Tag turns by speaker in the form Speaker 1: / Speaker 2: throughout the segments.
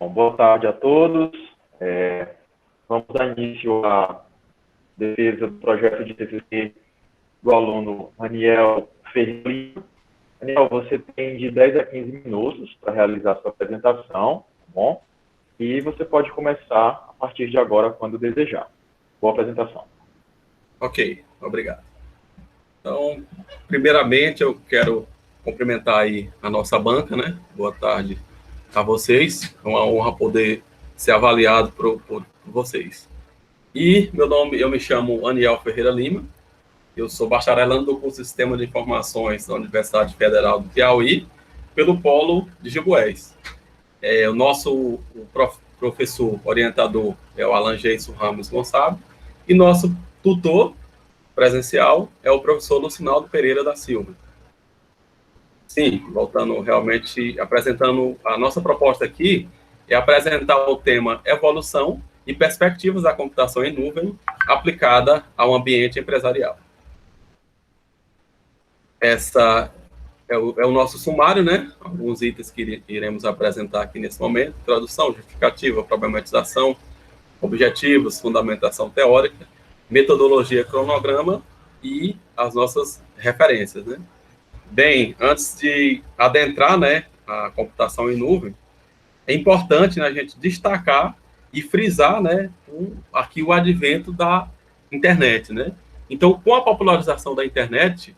Speaker 1: Bom, boa tarde a todos. Vamos dar início à defesa do projeto de TCC do aluno Aniel Ferreira Lima. Aniel, você tem de 10 a 15 minutos para realizar sua apresentação, tá bom? E você pode começar a partir de agora, quando desejar. Boa apresentação.
Speaker 2: Ok, obrigado. Então, primeiramente, eu quero cumprimentar aí a nossa banca, né? Boa tarde a vocês. É uma honra poder ser avaliado por vocês. E eu me chamo Aniel Ferreira Lima. Eu sou bacharelando do curso de Sistema de Informações da Universidade Federal do Piauí, pelo Polo de Gibués. O nosso professor orientador é o Alan Geiso Ramos Gonçalves, e nosso tutor presencial é o professor Lucinaldo Pereira da Silva. Sim, voltando realmente, apresentando a nossa proposta aqui, é apresentar o tema evolução e perspectivas da computação em nuvem aplicada ao ambiente empresarial. Essa é o nosso sumário, né? Alguns itens que iremos apresentar aqui nesse momento: tradução, justificativa, problematização, objetivos, fundamentação teórica, metodologia, cronograma e as nossas referências, né? Bem, antes de adentrar, né, a computação em nuvem, é importante, né, a gente destacar e frisar, né, aqui o advento da internet, né? Então, com a popularização da internet,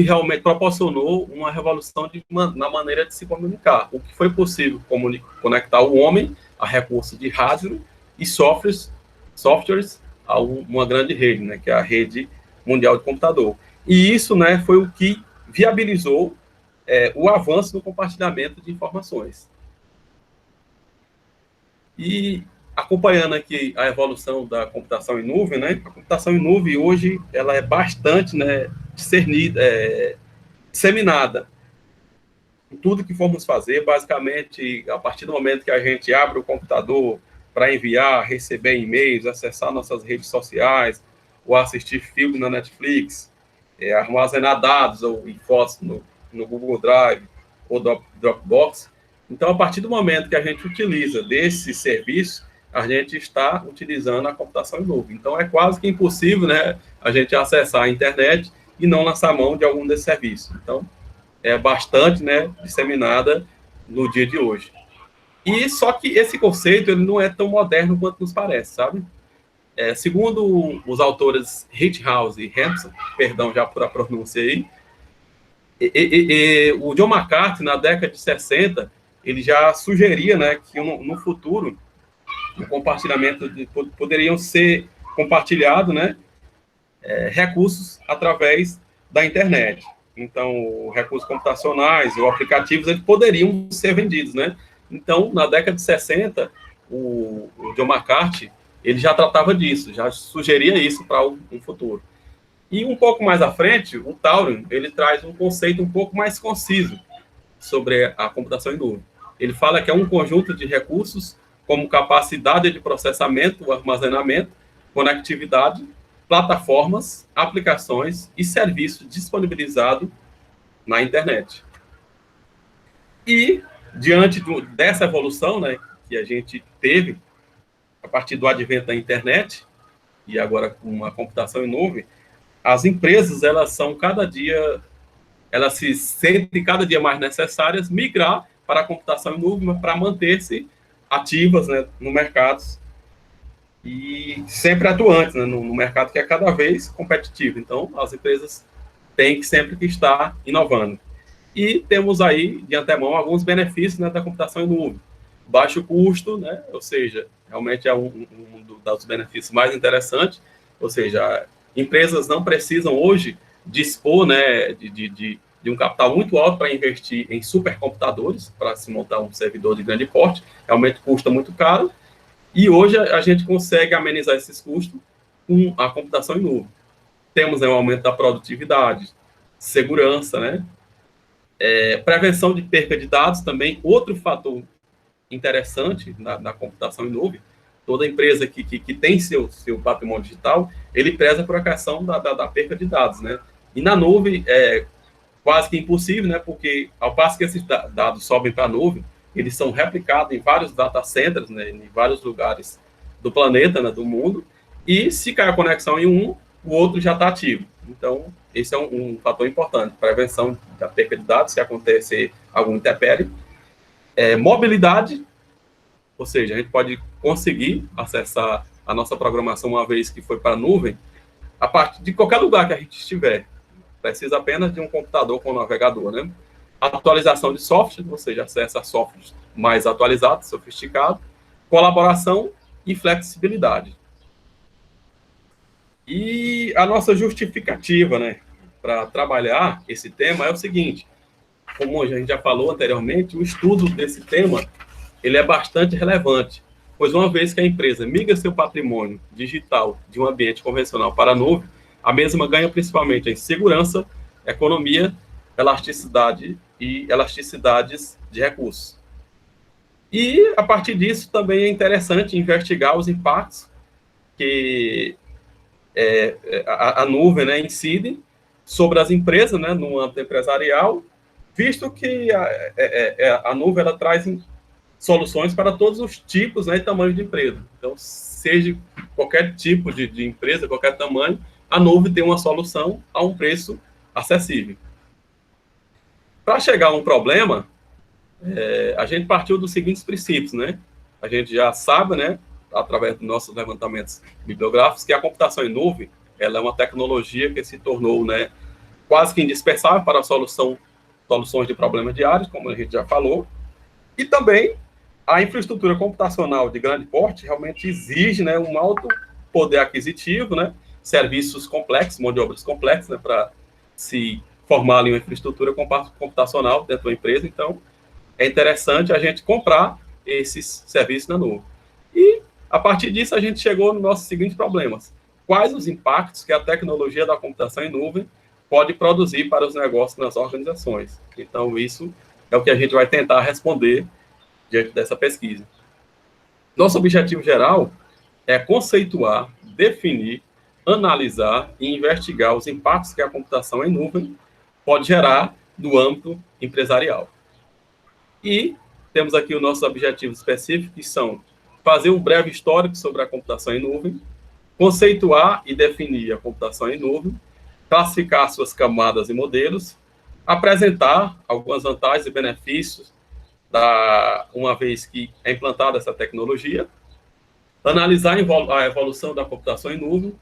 Speaker 2: realmente proporcionou uma revolução na maneira de se comunicar. O que foi possível conectar o homem a recursos de hardware e softwares a uma grande rede, né, que é a rede mundial de computador. E isso, né, foi o que viabilizou o avanço no compartilhamento de informações. E acompanhando aqui a evolução da computação em nuvem, né, a computação em nuvem hoje ela é bastante, né, disseminada. Tudo que formos fazer, basicamente, a partir do momento que a gente abre o computador para enviar, receber e-mails, acessar nossas redes sociais, ou assistir filme na Netflix, armazenar dados ou fotos no Google Drive ou Dropbox. Então, a partir do momento que a gente utiliza desse serviço, a gente está utilizando a computação em nuvem. Então, é quase que impossível, né, a gente acessar a internet e não lançar mão de algum desses serviços. Então, é bastante, né, disseminada no dia de hoje. E só que esse conceito ele não é tão moderno quanto nos parece, sabe? Segundo os autores Rithouse e Hampson, perdão já por a pronúncia aí, o John McCarthy, na década de 60, ele já sugeria, né, que no futuro o compartilhamento poderiam ser compartilhado, né, recursos através da internet. Então, recursos computacionais ou aplicativos eles poderiam ser vendidos, né? Então, na década de 60, o John McCarthy ele já tratava disso, já sugeria isso para um futuro. E um pouco mais à frente, o Turing ele traz um conceito um pouco mais conciso sobre a computação em nuvem. Ele fala que é um conjunto de recursos como capacidade de processamento, armazenamento, conectividade, plataformas, aplicações e serviços disponibilizados na internet. E, diante dessa evolução, né, que a gente teve, a partir do advento da internet, e agora com a computação em nuvem, as empresas, elas se sentem cada dia mais necessárias migrar para a computação em nuvem para manter-se ativas, né, no mercado e sempre atuantes, né, no mercado que é cada vez competitivo. Então, as empresas têm que sempre estar inovando. E temos aí, de antemão, alguns benefícios, né, da computação em nuvem. Baixo custo, né, ou seja, realmente é um dos benefícios mais interessantes, ou seja, empresas não precisam hoje dispor, né, de um capital muito alto para investir em supercomputadores, para se montar um servidor de grande porte, realmente custa muito caro, e hoje a gente consegue amenizar esses custos com a computação em nuvem. Temos, né, um aumento da produtividade, segurança, né, prevenção de perca de dados também, outro fator interessante na computação em nuvem. Toda empresa que tem seu patrimônio digital, ele preza por a questão da perca de dados, né? E na nuvem é quase que impossível, né? Porque ao passo que esses dados sobem para a nuvem, eles são replicados em vários data centers, né, em vários lugares do planeta, né, do mundo, e se cair a conexão em um, o outro já está ativo. Então, esse é um fator importante, prevenção da perda de dados, se acontecer algum intempérie. Mobilidade, ou seja, a gente pode conseguir acessar a nossa programação uma vez que foi para a nuvem, a partir de qualquer lugar que a gente estiver. Precisa apenas de um computador com navegador, né? Atualização de software, ou seja, acesso a softwares mais atualizados, sofisticados, colaboração e flexibilidade. E a nossa justificativa, né, para trabalhar esse tema é o seguinte: como a gente já falou anteriormente, o estudo desse tema ele é bastante relevante, pois uma vez que a empresa migra seu patrimônio digital de um ambiente convencional para a nuvem, a mesma ganha principalmente em segurança, economia, elasticidade e elasticidades de recursos. E, a partir disso, também é interessante investigar os impactos que a nuvem, né, incide sobre as empresas, né, no âmbito empresarial, visto que a nuvem ela traz soluções para todos os tipos, né, e tamanhos de empresa. Então, seja qualquer tipo de empresa, qualquer tamanho, a nuvem tem uma solução a um preço acessível. Para chegar a um problema, a gente partiu dos seguintes princípios, né? A gente já sabe, né, através dos nossos levantamentos bibliográficos, que a computação em nuvem ela é uma tecnologia que se tornou, né, quase que indispensável para a soluções de problemas diários, como a gente já falou, e também a infraestrutura computacional de grande porte realmente exige, né, um alto poder aquisitivo, né, serviços complexos, mão de obras complexas, né, para se formar ali uma infraestrutura computacional dentro da empresa. Então, é interessante a gente comprar esses serviços na nuvem. E, a partir disso, a gente chegou nos nossos seguintes problemas. Quais os impactos que a tecnologia da computação em nuvem pode produzir para os negócios nas organizações? Então, isso é o que a gente vai tentar responder diante dessa pesquisa. Nosso objetivo geral é conceituar, definir, analisar e investigar os impactos que a computação em nuvem pode gerar no âmbito empresarial. E temos aqui os nossos objetivos específicos, que são fazer um breve histórico sobre a computação em nuvem, conceituar e definir a computação em nuvem, classificar suas camadas e modelos, apresentar algumas vantagens e benefícios uma vez que é implantada essa tecnologia, analisar a evolução da computação em nuvem,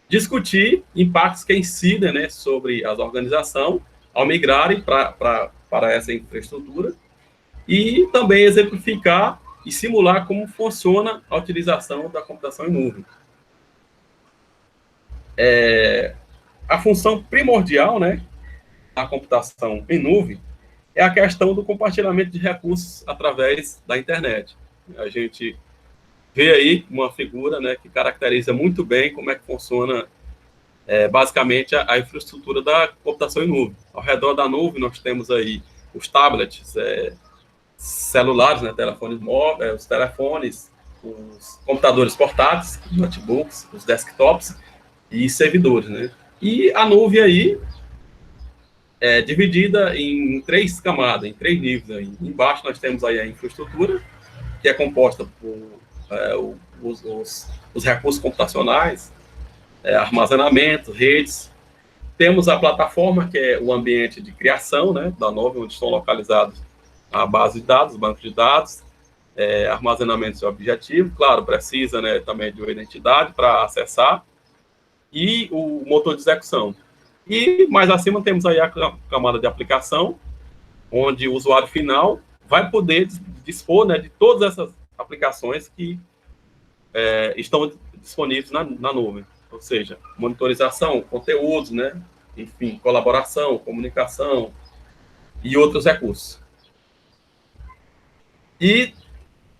Speaker 2: discutir impactos que incidem, né, sobre as organizações ao migrarem para essa infraestrutura, e também exemplificar e simular como funciona a utilização da computação em nuvem. A função primordial, né, da computação em nuvem é a questão do compartilhamento de recursos através da internet. A gente vê aí uma figura, né, que caracteriza muito bem como é que funciona basicamente a infraestrutura da computação em nuvem. Ao redor da nuvem nós temos aí os tablets, celulares, né, telefones móveis, os telefones, os computadores portáteis, os notebooks, os desktops e servidores, né? E a nuvem aí é dividida em 3 camadas, em 3 níveis. Aí. Embaixo nós temos aí a infraestrutura, que é composta por os recursos computacionais, armazenamento, redes. Temos a plataforma, que é o ambiente de criação, né, da nuvem, onde estão localizados a base de dados, banco de dados, armazenamento do objetivo. Claro, precisa, né, também de uma identidade para acessar, e o motor de execução. E mais acima temos aí a camada de aplicação, onde o usuário final vai poder dispor, né, de todas essas aplicações que estão disponíveis na nuvem. Ou seja, monitorização, conteúdos, né, enfim, colaboração, comunicação e outros recursos. E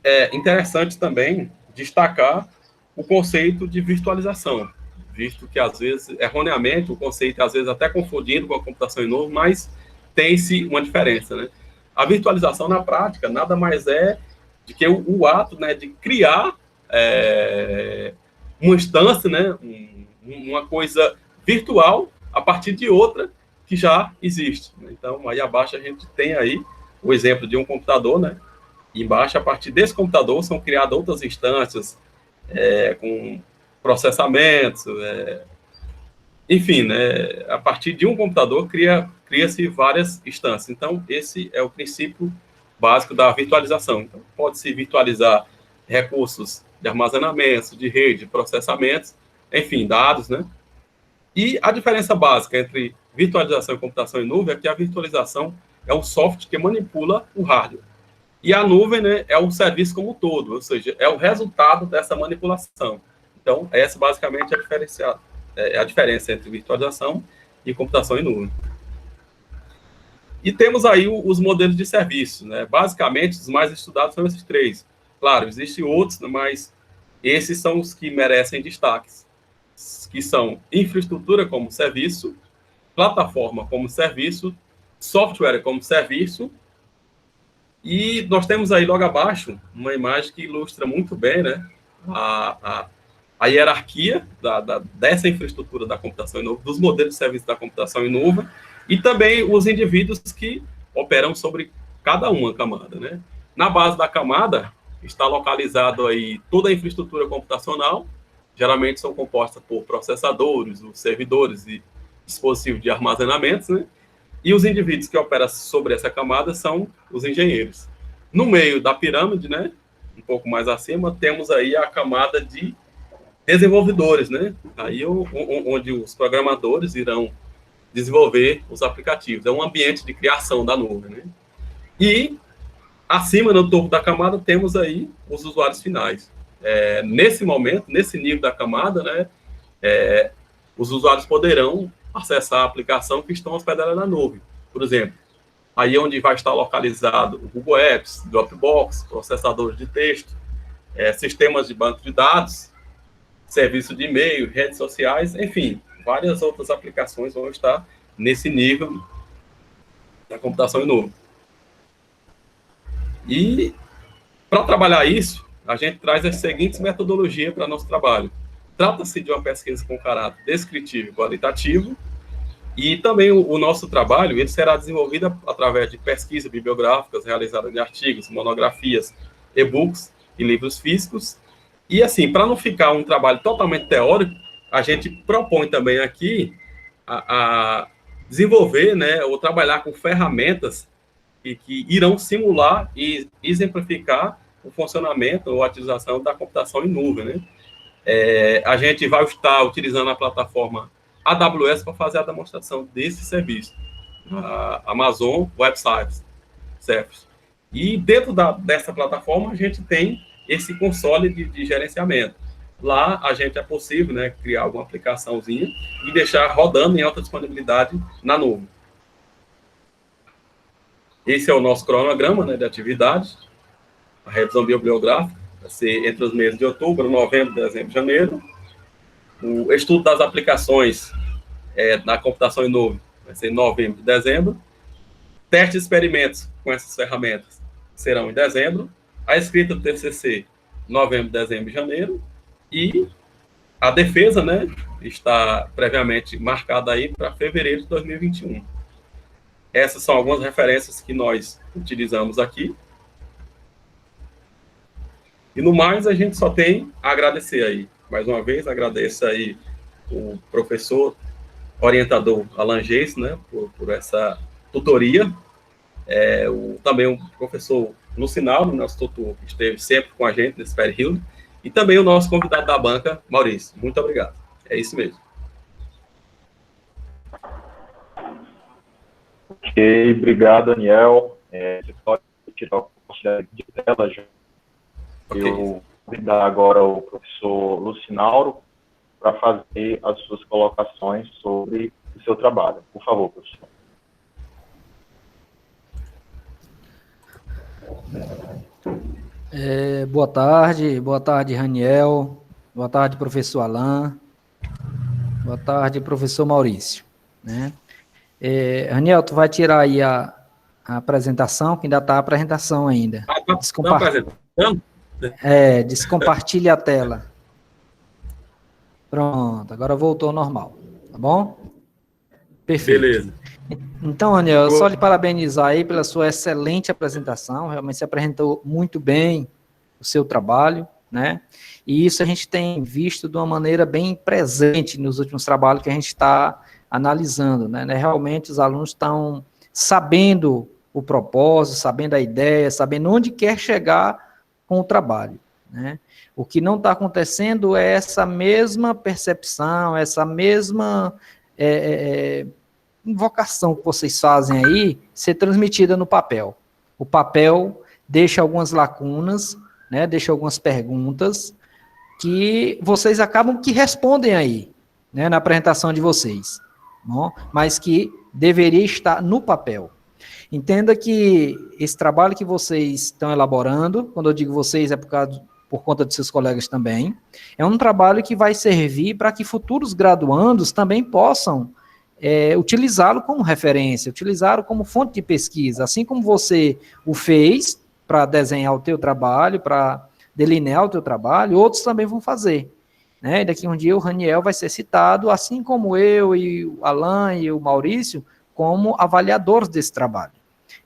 Speaker 2: é interessante também destacar o conceito de virtualização, visto que, às vezes, erroneamente, o conceito é, às vezes, até confundido com a computação em nuvem, mas tem-se uma diferença, né? A virtualização, na prática, nada mais é do que o ato, né, de criar uma instância, né, uma coisa virtual a partir de outra que já existe. Então, aí abaixo a gente tem aí o exemplo de um computador, né, E embaixo, a partir desse computador, são criadas outras instâncias com processamentos, enfim, né, a partir de um computador cria-se várias instâncias. Então, esse é o princípio básico da virtualização. Então, pode-se virtualizar recursos de armazenamento, de rede, de processamentos, enfim, dados, né? E a diferença básica entre virtualização e computação em nuvem é que a virtualização é um software que manipula o hardware. E a nuvem, né, é o serviço como um todo, ou seja, é o resultado dessa manipulação. Então, essa basicamente é a diferença entre virtualização e computação em nuvem. E temos aí os modelos de serviço, né? Basicamente, os mais estudados são esses três. Claro, existem outros, mas esses são os que merecem destaques, que são infraestrutura como serviço, plataforma como serviço, software como serviço. E nós temos aí logo abaixo uma imagem que ilustra muito bem, né, a hierarquia dessa infraestrutura da computação em nuvem, dos modelos de serviço da computação em nuvem, e também os indivíduos que operam sobre cada uma camada, né? Na base da camada está localizado aí toda a infraestrutura computacional, geralmente são compostas por processadores, os servidores e dispositivos de armazenamento, né? E os indivíduos que operam sobre essa camada são os engenheiros. No meio da pirâmide, né, um pouco mais acima, temos aí a camada de desenvolvedores, né? Aí onde os programadores irão desenvolver os aplicativos. É um ambiente de criação da nuvem, né? E acima, no topo da camada, temos aí os usuários finais. Nesse momento, nesse nível da camada, né, os usuários poderão acessar a aplicação que estão hospedadas na nuvem. Por exemplo, aí onde vai estar localizado o Google Apps, Dropbox, processadores de texto, sistemas de banco de dados, serviço de e-mail, redes sociais, enfim, várias outras aplicações vão estar nesse nível da computação em nuvem. E para trabalhar isso, a gente traz as seguintes metodologias para nosso trabalho. Trata-se de uma pesquisa com caráter descritivo e qualitativo, e também o nosso trabalho ele será desenvolvido através de pesquisas bibliográficas realizadas em artigos, monografias, e-books e livros físicos. E assim, para não ficar um trabalho totalmente teórico, a gente propõe também aqui a desenvolver, né, ou trabalhar com ferramentas que irão simular e exemplificar o funcionamento ou a utilização da computação em nuvem, né? A gente vai estar utilizando a plataforma AWS para fazer a demonstração desse serviço, a Amazon Web Services. E dentro dessa plataforma, a gente tem esse console de gerenciamento. Lá, a gente é possível, né, criar alguma aplicaçãozinha e deixar rodando em alta disponibilidade na nuvem. Esse é o nosso cronograma, né, de atividades. A revisão bibliográfica vai ser entre os meses de outubro, novembro, dezembro e janeiro. O estudo das aplicações na computação em nuvem vai ser em novembro e dezembro. Testes e experimentos com essas ferramentas serão em dezembro. A escrita do TCC, novembro, dezembro e janeiro. E a defesa, né, está previamente marcada aí para fevereiro de 2021. Essas são algumas referências que nós utilizamos aqui. E no mais, a gente só tem a agradecer aí. Mais uma vez, agradeço aí o professor orientador Alan Geis, né, por essa tutoria. Também o professor Lucinaldo, nosso tutor, que esteve sempre com a gente nesse período. E também o nosso convidado da banca, Maurício. Muito obrigado. É isso mesmo.
Speaker 1: Ok, obrigado, Daniel. Você pode tirar o compartilhamento de tela, já. Okay. Eu vou convidar agora o professor Lucinauro para fazer as suas colocações sobre o seu trabalho. Por favor, professor.
Speaker 3: Boa tarde, Raniel, boa tarde, professor Alain, boa tarde, professor Maurício, né? Raniel, tu vai tirar aí a apresentação, que ainda está a apresentação ainda. Descompartilha a tela. Pronto, agora voltou ao normal, tá bom? Perfeito.
Speaker 2: Beleza.
Speaker 3: Então, Raniel, só lhe parabenizar aí pela sua excelente apresentação, realmente você apresentou muito bem o seu trabalho, né? E isso a gente tem visto de uma maneira bem presente nos últimos trabalhos que a gente está analisando, né? Realmente os alunos estão sabendo o propósito, sabendo a ideia, sabendo onde quer chegar com o trabalho, né? O que não está acontecendo é essa mesma percepção, essa mesma invocação que vocês fazem aí ser transmitida no papel. O papel deixa algumas lacunas, né? Deixa algumas perguntas que vocês acabam que respondem aí, né? Na apresentação de vocês, bom? Mas que deveria estar no papel. Entenda que esse trabalho que vocês estão elaborando, quando eu digo vocês, é por conta de seus colegas também, é um trabalho que vai servir para que futuros graduandos também possam utilizá-lo como referência, utilizá-lo como fonte de pesquisa, assim como você o fez para desenhar o teu trabalho, para delinear o teu trabalho, outros também vão fazer, né? E daqui a um dia o Raniel vai ser citado, assim como eu e o Alan e o Maurício, como avaliadores desse trabalho.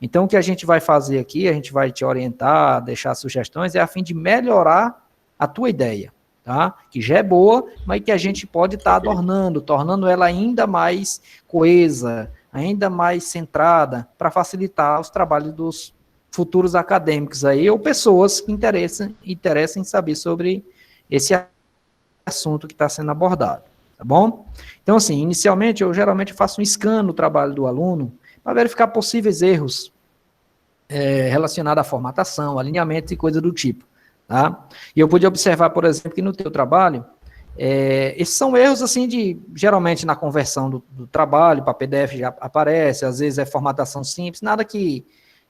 Speaker 3: Então, o que a gente vai fazer aqui, a gente vai te orientar, deixar sugestões, é a fim de melhorar a tua ideia, tá? Que já é boa, mas que a gente pode estar adornando, tornando ela ainda mais coesa, ainda mais centrada, para facilitar os trabalhos dos futuros acadêmicos aí, ou pessoas que interessem em saber sobre esse assunto que está sendo abordado, tá bom? Então, assim, inicialmente, eu geralmente faço um scan no trabalho do aluno, para verificar possíveis erros relacionados à formatação, alinhamento e coisa do tipo, tá? E eu pude observar, por exemplo, que no teu trabalho, esses são erros, assim, geralmente na conversão do trabalho para PDF já aparece, às vezes é formatação simples, nada que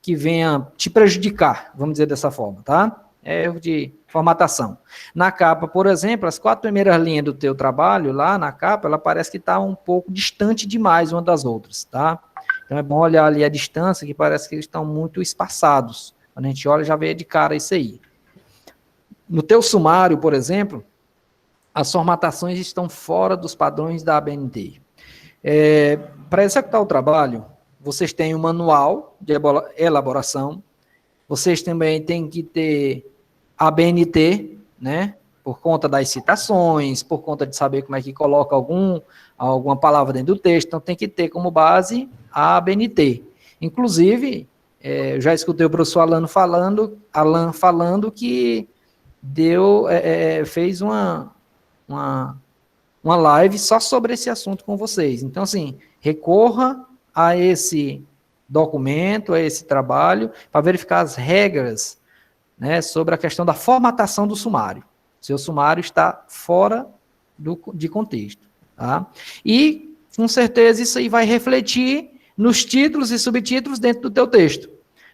Speaker 3: venha te prejudicar, vamos dizer dessa forma, tá? É erro de formatação. Na capa, por exemplo, as 4 primeiras linhas do teu trabalho, lá na capa, ela parece que está um pouco distante demais uma das outras, tá? Então é bom olhar ali a distância, que parece que eles estão muito espaçados. Quando a gente olha, já vê de cara isso aí. No teu sumário, por exemplo, as formatações estão fora dos padrões da ABNT. Para executar o trabalho, vocês têm um manual de elaboração, vocês também têm que ter ABNT, né? Por conta das citações, por conta de saber como é que coloca alguma palavra dentro do texto, então tem que ter como base a ABNT. Inclusive, eu já escutei o professor Alan falando que fez uma live só sobre esse assunto com vocês. Então, assim, recorra a esse documento, a esse trabalho, para verificar as regras, né, sobre a questão da formatação do sumário. Seu sumário está fora de contexto, tá? E, com certeza, isso aí vai refletir nos títulos e subtítulos dentro do teu texto.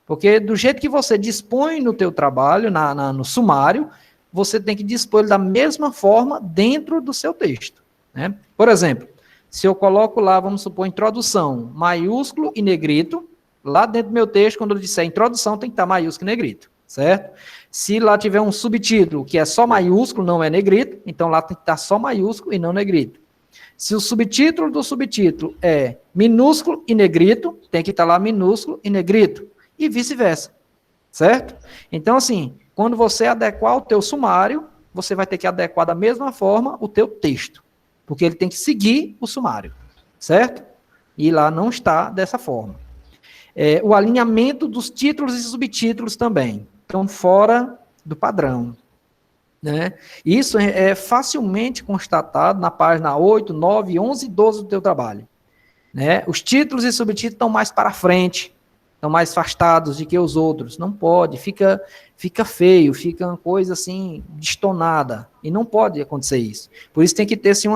Speaker 3: Porque do jeito que você dispõe no teu trabalho, no sumário, você tem que dispor da mesma forma dentro do seu texto, né? Por exemplo, se eu coloco lá, vamos supor, introdução, maiúsculo e negrito, lá dentro do meu texto, quando eu disser introdução, tem que estar maiúsculo e negrito, certo? Se lá tiver um subtítulo que é só maiúsculo, não é negrito, então lá tem que estar só maiúsculo e não negrito. Se o subtítulo do subtítulo é minúsculo e negrito, tem que estar lá minúsculo e negrito, e vice-versa, certo? Então, assim, quando você adequar o teu sumário, você vai ter que adequar da mesma forma o teu texto, porque ele tem que seguir o sumário, certo? E lá não está dessa forma. O alinhamento dos títulos e subtítulos também estão fora do padrão, né? Isso é facilmente constatado na página 8, 9, 11 e 12 do teu trabalho, né? Os títulos e subtítulos estão mais para frente, estão mais afastados de que os outros. Não pode, fica feio, fica uma coisa assim, destonada, e não pode acontecer isso. Por isso tem que ter assim,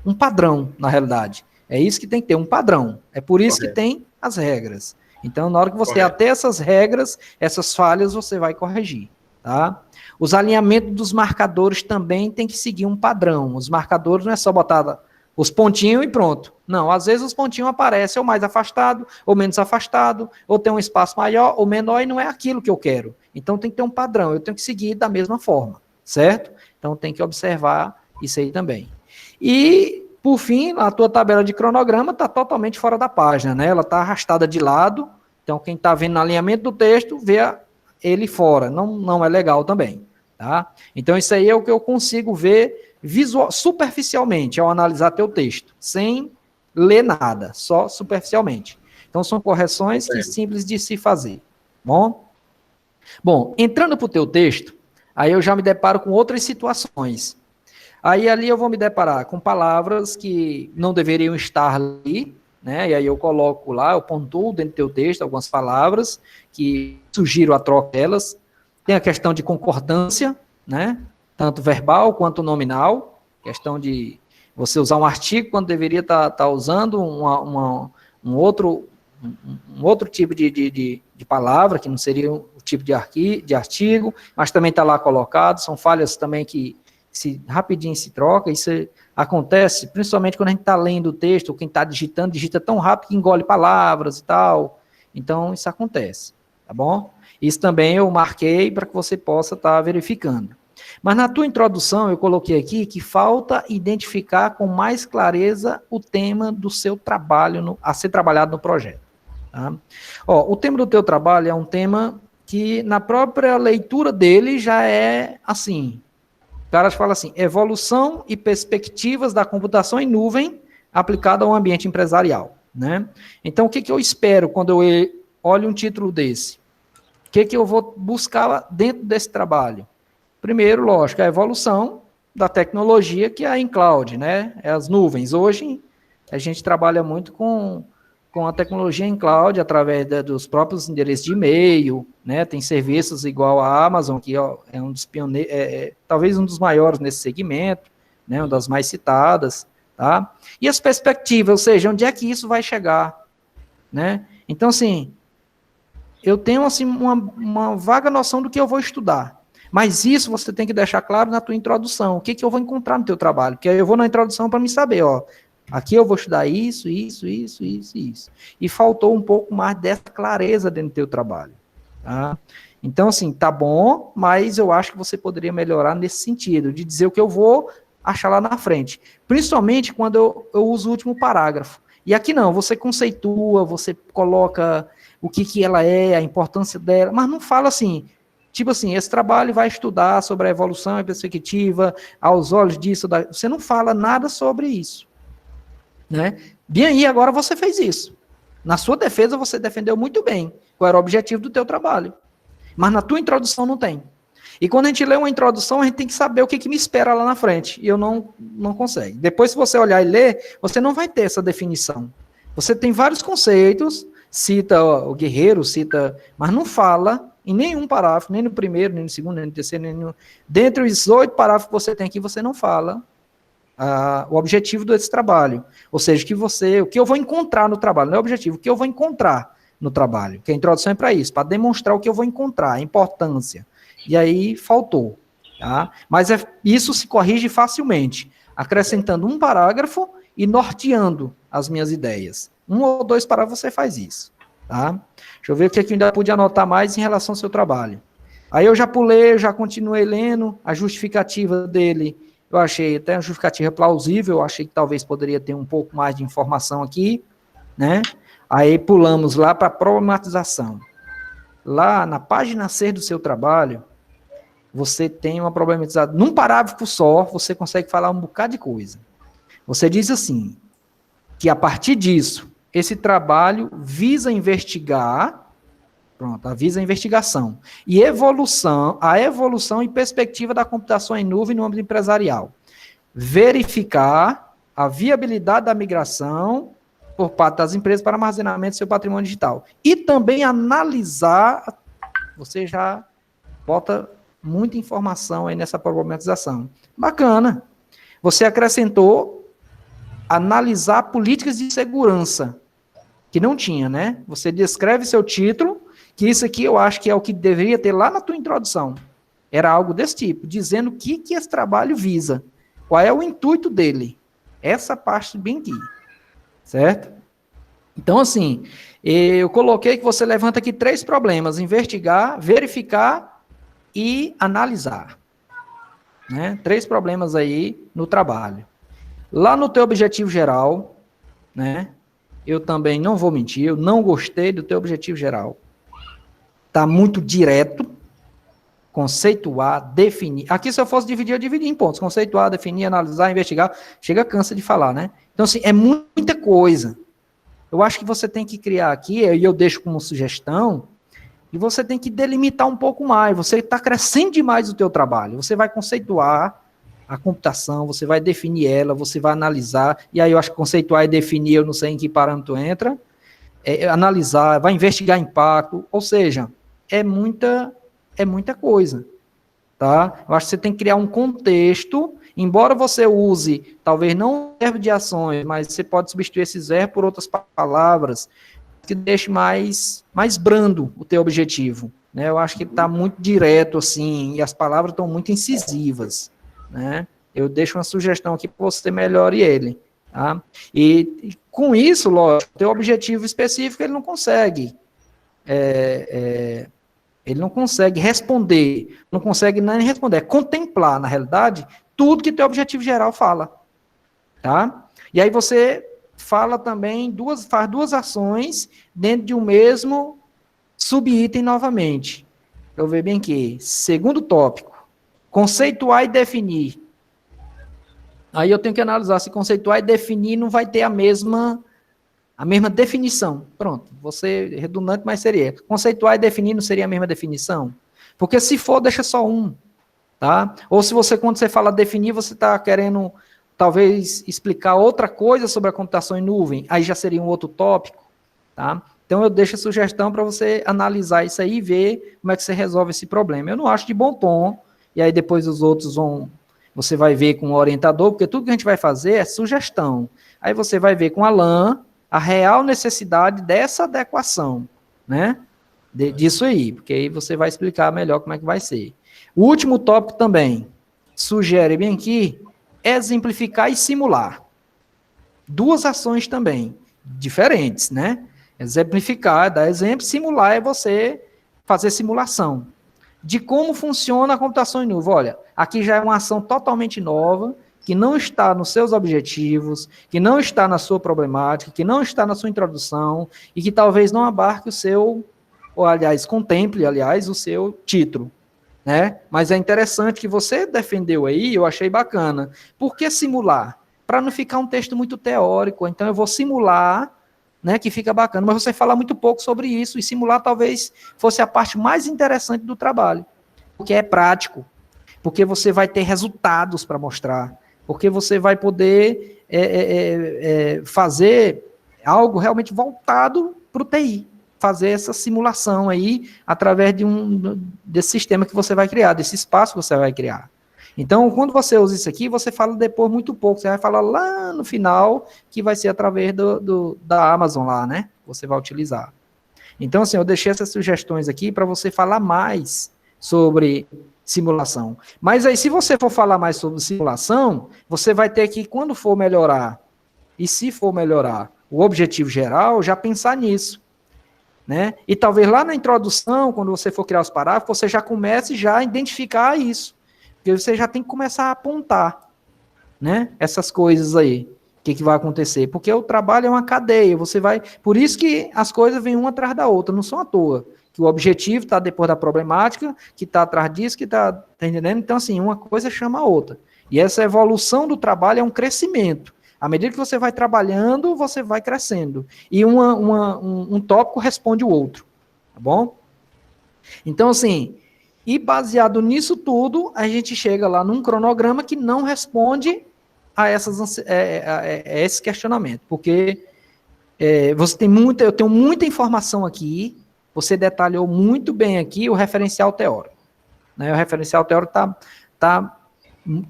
Speaker 3: um padrão, na realidade. É isso que tem que ter, um padrão. É por isso que tem as regras. Então, na hora que você até essas regras, essas falhas, você vai corrigir, tá? Os alinhamentos dos marcadores também tem que seguir um padrão. Os marcadores não é só botar os pontinhos e pronto. Não, às vezes os pontinhos aparecem ou mais afastado, ou menos afastado, ou tem um espaço maior ou menor e não é aquilo que eu quero. Então, tem que ter um padrão, eu tenho que seguir da mesma forma, certo? Então, tem que observar isso aí também. E Por fim, a tua tabela de cronograma está totalmente fora da página, né? Ela está arrastada de lado, então quem está vendo no alinhamento do texto, vê ele fora, não é legal também, tá? Então isso aí é o que eu consigo ver superficialmente ao analisar teu texto, sem ler nada, só superficialmente. Então são correções que simples de se fazer, bom? Bom, entrando para o teu texto, aí eu já me deparo com outras situações. Aí ali eu vou me deparar com palavras que não deveriam estar ali, né? E aí eu coloco lá, eu pontuo dentro do teu texto algumas palavras que sugiro a troca delas. Tem a questão de concordância, né? Tanto verbal quanto nominal. Questão de você usar um artigo quando deveria estar usando um outro tipo de palavra, que não seria o tipo de artigo, mas também está lá colocado. São falhas também que rapidinho se troca. Isso acontece principalmente quando a gente está lendo o texto, ou quem está digitando, digita tão rápido que engole palavras e tal. Então, isso acontece, tá bom? Isso também eu marquei para que você possa estar verificando. Mas na tua introdução, eu coloquei aqui que falta identificar com mais clareza o tema do seu trabalho, a ser trabalhado no projeto. Tá? Ó, o tema do teu trabalho é um tema que, na própria leitura dele, já é assim. O cara fala assim, evolução e perspectivas da computação em nuvem aplicada ao ambiente empresarial, né? Então, o que eu espero quando eu olho um título desse? O que eu vou buscar dentro desse trabalho? Primeiro, lógico, a evolução da tecnologia que é em cloud, né? É as nuvens. Hoje, a gente trabalha muito com a tecnologia em cloud, através dos próprios endereços de e-mail, né? Tem serviços igual a Amazon, que é um dos pioneiros, talvez um dos maiores nesse segmento, né? Uma das mais citadas, tá? E as perspectivas, ou seja, onde é que isso vai chegar, né? Então, assim, eu tenho, assim, uma vaga noção do que eu vou estudar, mas isso você tem que deixar claro na tua introdução, o que eu vou encontrar no teu trabalho, porque aí eu vou na introdução para me saber, ó, aqui eu vou estudar isso. E faltou um pouco mais dessa clareza dentro do teu trabalho. Tá? Então, assim, tá bom, mas eu acho que você poderia melhorar nesse sentido, de dizer o que eu vou achar lá na frente. Principalmente quando eu uso o último parágrafo. E aqui não, você conceitua, você coloca o que ela é, a importância dela, mas não fala assim, tipo assim, esse trabalho vai estudar sobre a evolução e perspectiva, aos olhos disso, você não fala nada sobre isso. Né? Bem aí, agora você fez isso. Na sua defesa, você defendeu muito bem qual era o objetivo do teu trabalho. Mas na tua introdução não tem. E quando a gente lê uma introdução, a gente tem que saber o que me espera lá na frente. E eu não consigo. Depois, se você olhar e ler, você não vai ter essa definição. Você tem vários conceitos, cita o guerreiro, mas não fala em nenhum parágrafo, nem no primeiro, nem no segundo, nem no terceiro, nem no... Dentre os 8 parágrafos que você tem aqui, você não fala o objetivo desse trabalho, ou seja, o que eu vou encontrar no trabalho, não é o objetivo, o que eu vou encontrar no trabalho, que a introdução é para isso, para demonstrar o que eu vou encontrar, a importância, e aí faltou, tá? Mas isso se corrige facilmente, acrescentando um parágrafo e norteando as minhas ideias, 1 ou 2 parágrafos você faz isso, tá? Deixa eu ver o que eu ainda pude anotar mais em relação ao seu trabalho. Aí eu já pulei, já continuei lendo, a justificativa dele. Eu achei até uma justificativa plausível, eu achei que talvez poderia ter um pouco mais de informação aqui, né? Aí pulamos lá para a problematização. Lá na página 6 do seu trabalho, você tem uma problematização. Num parágrafo só, você consegue falar um bocado de coisa. Você diz assim, que a partir disso, esse trabalho visa investigar, avisa a investigação. E a evolução e perspectiva da computação em nuvem no âmbito empresarial. Verificar a viabilidade da migração por parte das empresas para armazenamento do seu patrimônio digital. E também analisar, você já bota muita informação aí nessa problematização. Bacana. Você acrescentou analisar políticas de segurança, que não tinha, né? Você descreve seu título, que isso aqui eu acho que é o que deveria ter lá na tua introdução. Era algo desse tipo, dizendo o que esse trabalho visa, qual é o intuito dele. Essa parte bem aqui, certo? Então, assim, eu coloquei que você levanta aqui 3 problemas, investigar, verificar e analisar. Né? 3 problemas aí no trabalho. Lá no teu objetivo geral, né? Eu também não vou mentir, eu não gostei do teu objetivo geral. Tá muito direto. Conceituar, definir. Aqui, se eu fosse dividir, eu dividia em pontos. Conceituar, definir, analisar, investigar. Chega, cansa de falar, né? Então, assim, é muita coisa. Eu acho que você tem que criar aqui, e eu deixo como sugestão, e você tem que delimitar um pouco mais. Você está crescendo demais o teu trabalho. Você vai conceituar a computação, você vai definir ela, você vai analisar, e aí eu acho que conceituar e definir, eu não sei em que parâmetro entra, analisar, vai investigar impacto, ou seja, é muita coisa, tá? Eu acho que você tem que criar um contexto, embora você use, talvez não verbo de ações, mas você pode substituir esses verbos por outras palavras, que deixe mais brando o teu objetivo, né? Eu acho que está muito direto, assim, e as palavras estão muito incisivas, né? Eu deixo uma sugestão aqui para você melhore ele, tá? E com isso, lógico, teu objetivo específico ele não consegue ele não consegue responder, não consegue nem responder, é contemplar, na realidade, tudo que teu objetivo geral fala, tá? E aí você fala também, faz duas ações dentro de um mesmo subitem novamente. Eu vejo bem aqui, segundo tópico, conceituar e definir. Aí eu tenho que analisar se conceituar e definir não vai ter a mesma definição. Pronto, você redundante, mas seria. Conceituar e definir não seria a mesma definição? Porque se for, deixa só um, tá? Ou se você, quando você fala definir, você está querendo, talvez, explicar outra coisa sobre a computação em nuvem, aí já seria um outro tópico, tá? Então eu deixo a sugestão para você analisar isso aí e ver como é que você resolve esse problema. Eu não acho de bom tom, e aí depois os outros você vai ver com o orientador, porque tudo que a gente vai fazer é sugestão. Aí você vai ver com a LAN, a real necessidade dessa adequação, né? Disso aí, porque aí você vai explicar melhor como é que vai ser. O último tópico também, sugere bem aqui, exemplificar e simular. Duas ações também, diferentes, né? Exemplificar, dar exemplo, simular é você fazer simulação de como funciona a computação em nuvem. Olha, aqui já é uma ação totalmente nova, que não está nos seus objetivos, que não está na sua problemática, que não está na sua introdução, e que talvez não abarque o seu, ou aliás, contemple, aliás, o seu título, né? Mas é interessante que você defendeu aí, eu achei bacana. Por que simular? Para não ficar um texto muito teórico, então eu vou simular, né, que fica bacana, mas você fala muito pouco sobre isso, e simular talvez fosse a parte mais interessante do trabalho, porque é prático, porque você vai ter resultados para mostrar, porque você vai poder fazer algo realmente voltado para o TI, fazer essa simulação aí através desse sistema que você vai criar, desse espaço que você vai criar. Então, quando você usa isso aqui, você fala depois muito pouco, você vai falar lá no final, que vai ser através da Amazon lá, né? Você vai utilizar. Então, assim, eu deixei essas sugestões aqui para você falar mais sobre simulação. Mas aí, se você for falar mais sobre simulação, você vai ter que, quando for melhorar, e se for melhorar o objetivo geral, já pensar nisso, né? E talvez lá na introdução, quando você for criar os parágrafos, você já comece já a identificar isso. Porque você já tem que começar a apontar, né? Essas coisas aí. O que vai acontecer? Porque o trabalho é uma cadeia. Você vai. Por isso que as coisas vêm uma atrás da outra, não são à toa. Que o objetivo está depois da problemática, que está atrás disso, que está. Tá entendendo? Então, assim, uma coisa chama a outra. E essa evolução do trabalho é um crescimento. À medida que você vai trabalhando, você vai crescendo. E um tópico responde o outro. Tá bom? Então, assim. E baseado nisso tudo, a gente chega lá num cronograma que não responde a esse questionamento. Porque eu tenho muita informação aqui, você detalhou muito bem aqui o referencial teórico. Né? O referencial teórico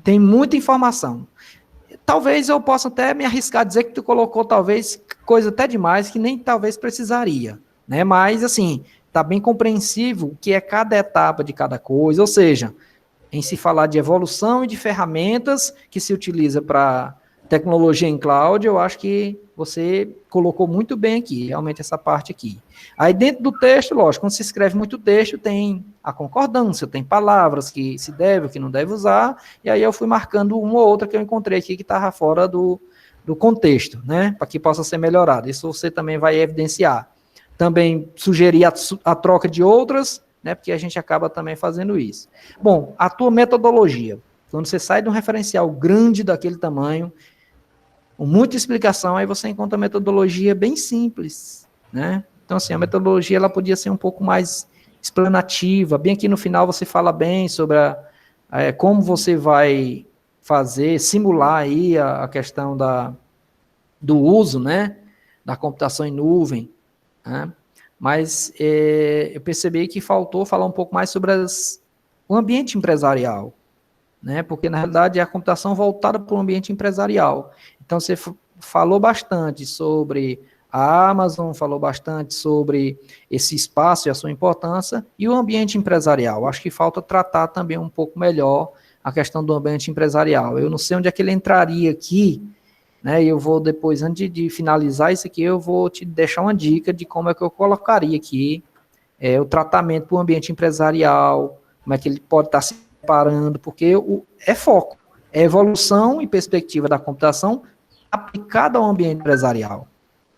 Speaker 3: tem muita informação. Talvez eu possa até me arriscar a dizer que tu colocou talvez coisa até demais que nem talvez precisaria. Né? Mas, assim, está bem compreensível o que é cada etapa de cada coisa, ou seja, em se falar de evolução e de ferramentas que se utiliza para tecnologia em cloud, eu acho que você colocou muito bem aqui, realmente essa parte aqui. Aí dentro do texto, lógico, quando se escreve muito texto, tem a concordância, tem palavras que se deve, que não deve usar, e aí eu fui marcando uma ou outra que eu encontrei aqui que estava fora do contexto, né, para que possa ser melhorado. Isso você também vai evidenciar. Também sugerir a troca de outras, né, porque a gente acaba também fazendo isso. Bom, a tua metodologia, quando você sai de um referencial grande daquele tamanho, com muita explicação, aí você encontra a metodologia bem simples, né? Então, assim, a metodologia, ela podia ser um pouco mais explanativa, bem aqui no final você fala bem sobre como você vai fazer, simular aí a questão do uso, né, da computação em nuvem, né? Mas eu percebi que faltou falar um pouco mais sobre o ambiente empresarial, né? Porque, na realidade, é a computação voltada para o ambiente empresarial. Então, você falou bastante sobre a Amazon, falou bastante sobre esse espaço e a sua importância, e o ambiente empresarial. Acho que falta tratar também um pouco melhor a questão do ambiente empresarial. Eu não sei onde é que ele entraria aqui, né? E eu vou depois, antes de finalizar isso aqui, eu vou te deixar uma dica de como é que eu colocaria aqui o tratamento para o ambiente empresarial, como é que ele pode estar se preparando, porque é foco, é evolução e perspectiva da computação aplicada ao ambiente empresarial.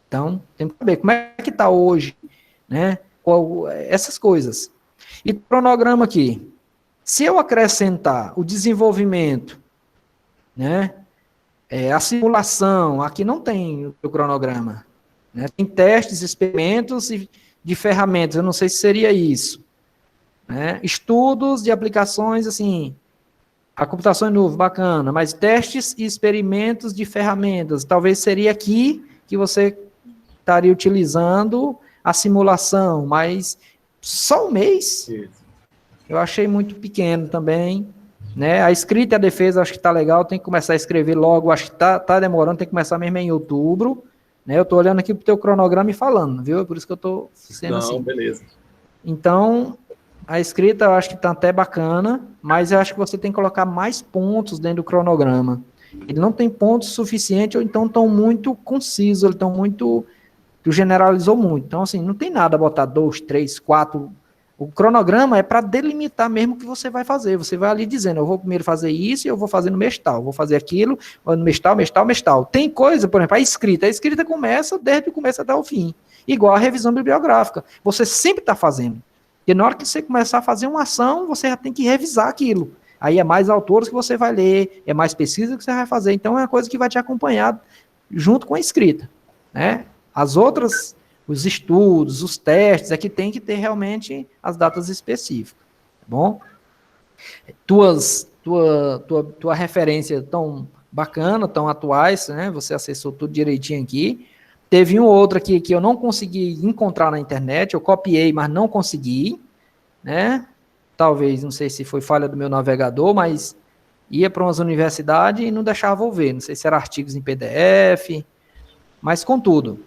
Speaker 3: Então, tem que saber como é que está hoje, né? Essas coisas. E cronograma aqui. Se eu acrescentar o desenvolvimento, né? A simulação, aqui não tem o cronograma, né? Tem testes, experimentos e de ferramentas, eu não sei se seria isso, né? Estudos de aplicações, assim, a computação em nuvem, bacana, mas testes e experimentos de ferramentas, talvez seria aqui que você estaria utilizando a simulação, mas só um mês, eu achei muito pequeno também, né? A escrita e a defesa, acho que está legal, tem que começar a escrever logo, acho que tá demorando, tem que começar mesmo em outubro, né? Eu estou olhando aqui para o teu cronograma e falando, viu? É por isso que eu estou sendo assim.
Speaker 2: Beleza.
Speaker 3: Então, a escrita eu acho que está até bacana, mas eu acho que você tem que colocar mais pontos dentro do cronograma. Ele não tem pontos suficientes, ou então estão muito concisos, ou estão muito... Tu generalizou muito. Então, assim, não tem nada a botar 2, 3, 4... O cronograma é para delimitar mesmo o que você vai fazer. Você vai ali dizendo, eu vou primeiro fazer isso e eu vou fazer no mês tal. Vou fazer aquilo, no mês tal, mês tal, mês tal. Tem coisa, por exemplo, a escrita começa desde o começo até o fim. Igual a revisão bibliográfica. Você sempre está fazendo. E na hora que você começar a fazer uma ação, você já tem que revisar aquilo. Aí é mais autores que você vai ler, é mais pesquisa que você vai fazer. Então é uma coisa que vai te acompanhar junto com a escrita, né? As outras... Os estudos, os testes, é que tem que ter realmente as datas específicas, tá bom? Tua referência tão bacana, tão atuais, né? Você acessou tudo direitinho aqui. Teve um ou outro aqui que eu não consegui encontrar na internet, eu copiei, mas não consegui, né? Talvez, não sei se foi falha do meu navegador, mas ia para umas universidades e não deixava eu ver. Não sei se eram artigos em PDF, mas contudo...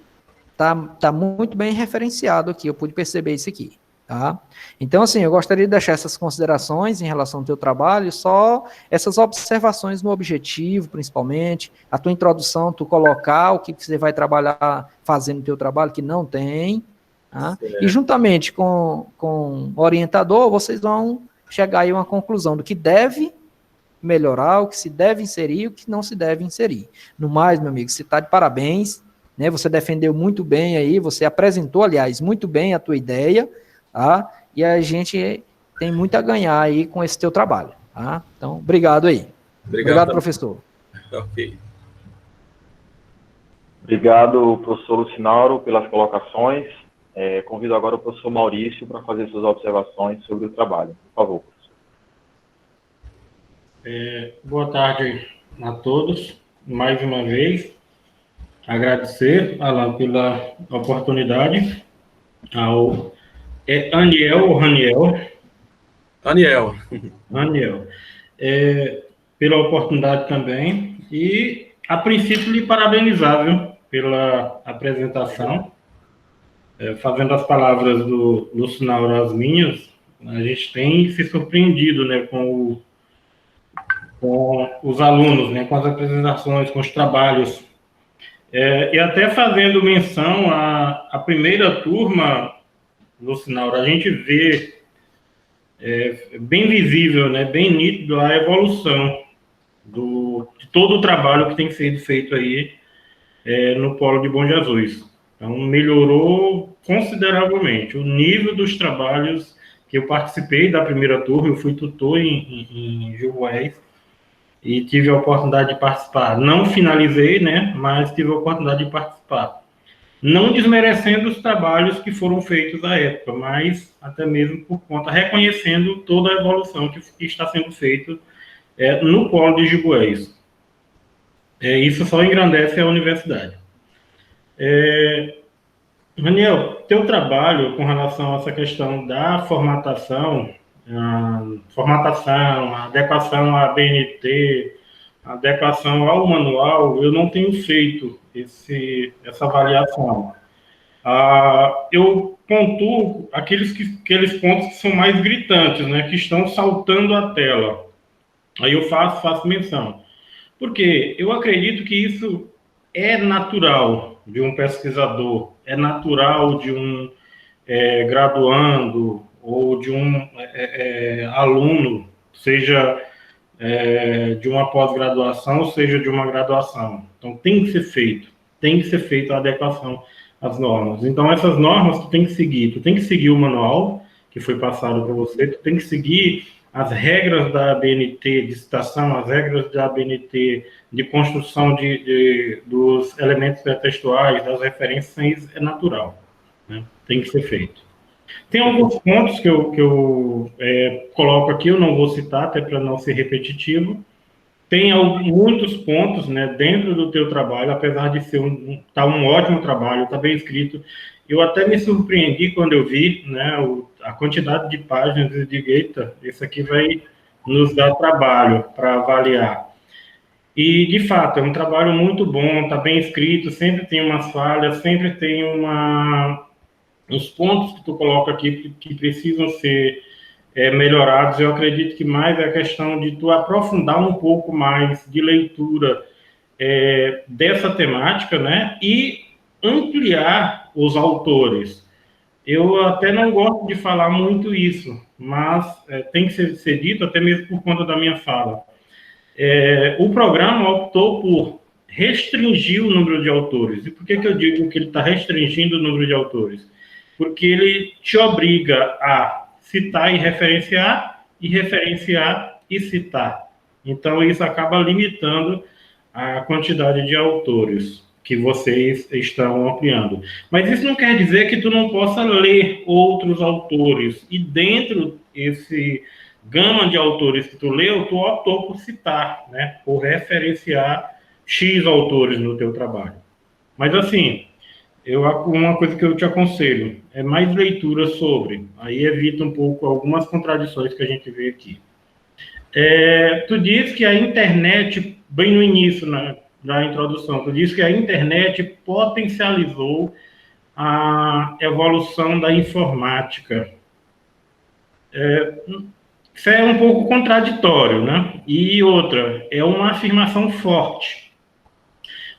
Speaker 3: Tá muito bem referenciado aqui, eu pude perceber isso aqui, tá? Então, assim, eu gostaria de deixar essas considerações em relação ao teu trabalho, só essas observações no objetivo, principalmente, a tua introdução, tu colocar o que você vai trabalhar fazendo no teu trabalho, que não tem, tá? E juntamente com o orientador, vocês vão chegar aí a uma conclusão do que deve melhorar, o que se deve inserir e o que não se deve inserir. No mais, meu amigo, você está de parabéns, né? Você defendeu muito bem aí, você apresentou, aliás, muito bem a tua ideia, tá? E a gente tem muito a ganhar aí com esse teu trabalho, tá? Então, obrigado aí. Obrigado, professor.
Speaker 2: Ok.
Speaker 1: Obrigado, professor Lucinauro, pelas colocações. Convido agora o professor Maurício para fazer suas observações sobre o trabalho. Por favor, professor.
Speaker 4: Boa tarde a todos, mais uma vez. Agradecer, Alan, pela oportunidade, ao Aniel ou Raniel? Raniel. Pela oportunidade também, e, a princípio, lhe parabenizar, viu, pela apresentação. Fazendo as palavras do Lucinauro as minhas, a gente tem se surpreendido, né, com com os alunos, né, com as apresentações, com os trabalhos. E até fazendo menção à primeira turma, Lucinaura, a gente vê bem visível, né, bem nítido a evolução de todo o trabalho que tem sido feito aí no Polo de Bom Jesus. Então, melhorou consideravelmente o nível dos trabalhos que eu participei da primeira turma. Eu fui tutor em Jurués e tive a oportunidade de participar. Não finalizei, né, mas tive a oportunidade de participar. Não desmerecendo os trabalhos que foram feitos à época, mas até mesmo por conta, reconhecendo toda a evolução que está sendo feita no Polo de Jurués. Isso só engrandece a universidade. Daniel, teu trabalho com relação a essa questão da formatação, a adequação à BNT, a adequação ao manual, eu não tenho feito essa avaliação. Eu pontuo aqueles pontos que são mais gritantes, né, que estão saltando a tela. Aí eu faço menção. Porque eu acredito que isso é natural de um pesquisador, é natural de um graduando ou de um aluno, seja de uma pós-graduação, seja de uma graduação. Então, tem que ser feita a adequação às normas. Então, essas normas tu tem que seguir o manual que foi passado para você, tu tem que seguir as regras da ABNT de citação, as regras da ABNT de construção dos elementos textuais, das referências, é natural, né? Tem que ser feito. Tem alguns pontos que eu coloco aqui, eu não vou citar, até para não ser repetitivo. Tem muitos pontos, né, dentro do teu trabalho, apesar de ser um ótimo trabalho, está bem escrito. Eu até me surpreendi quando eu vi, né, a quantidade de páginas e digo, eita, isso aqui vai nos dar trabalho para avaliar. E, de fato, é um trabalho muito bom, está bem escrito, sempre tem umas falhas, sempre tem uns pontos que tu coloca aqui que precisam ser melhorados. Eu acredito que mais é a questão de tu aprofundar um pouco mais de leitura dessa temática, né, e ampliar os autores. Eu até não gosto de falar muito isso, mas tem que ser dito, até mesmo por conta da minha fala. O programa optou por restringir o número de autores. E por que eu digo que ele está restringindo o número de autores? Porque ele te obriga a citar e referenciar e citar. Então, isso acaba limitando a quantidade de autores que vocês estão ampliando. Mas isso não quer dizer que tu não possa ler outros autores. E dentro desse gama de autores que tu leu, tu optou por citar, né? Por referenciar X autores no teu trabalho. Mas, assim, uma coisa que eu te aconselho é mais leitura sobre. Aí evita um pouco algumas contradições que a gente vê aqui. Tu diz que a internet, bem no início, na introdução, tu diz que a internet potencializou a evolução da informática. Isso é um pouco contraditório, né? E outra, é uma afirmação forte.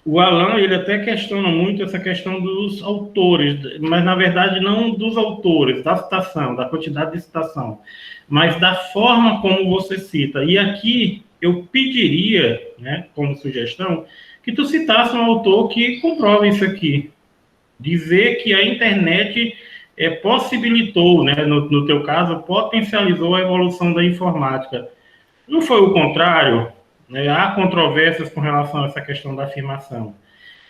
Speaker 4: O Alan, ele até questiona muito essa questão dos autores, mas, na verdade, não dos autores, da citação, da quantidade de citação, mas da forma como você cita. E aqui eu pediria, né, como sugestão, que tu citasse um autor que comprove isso aqui. Dizer que a internet possibilitou, né, no teu caso, potencializou a evolução da informática. Não foi o contrário? Né? Há controvérsias com relação a essa questão da afirmação.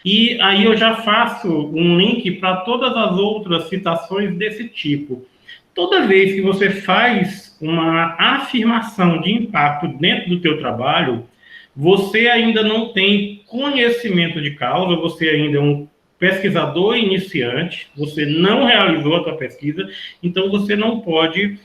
Speaker 4: E aí eu já faço um link para todas as outras citações desse tipo. Toda vez que você faz uma afirmação de impacto dentro do teu trabalho, você ainda não tem conhecimento de causa, você ainda é um pesquisador iniciante, você não realizou a tua pesquisa, então você não pode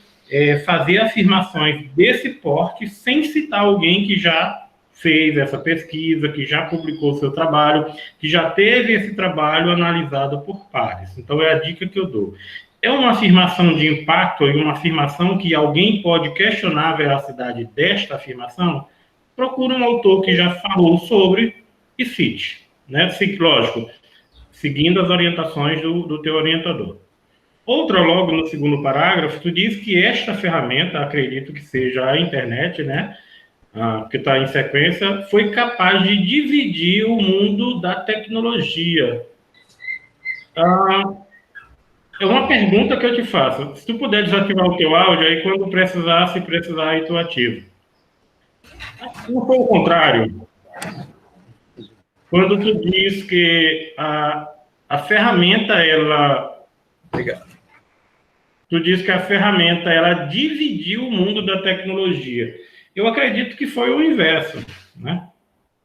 Speaker 4: fazer afirmações desse porte sem citar alguém que já fez essa pesquisa, que já publicou seu trabalho, que já teve esse trabalho analisado por pares. Então, é a dica que eu dou. É uma afirmação de impacto e uma afirmação que alguém pode questionar a veracidade desta afirmação? procure um autor que já falou sobre e cite, né? Lógico, seguindo as orientações do teu orientador. Outra, logo no segundo parágrafo, tu diz que esta ferramenta, acredito que seja a internet, né? Que está em sequência, foi capaz de dividir o mundo da tecnologia. É uma pergunta que eu te faço. Se tu puder desativar o teu áudio, aí quando precisar, se precisar, aí tu ativa. Não foi o contrário. Quando tu diz que a ferramenta, ela...
Speaker 2: Obrigado.
Speaker 4: Tu diz que a ferramenta, ela dividiu o mundo da tecnologia. Eu acredito que foi o inverso, né?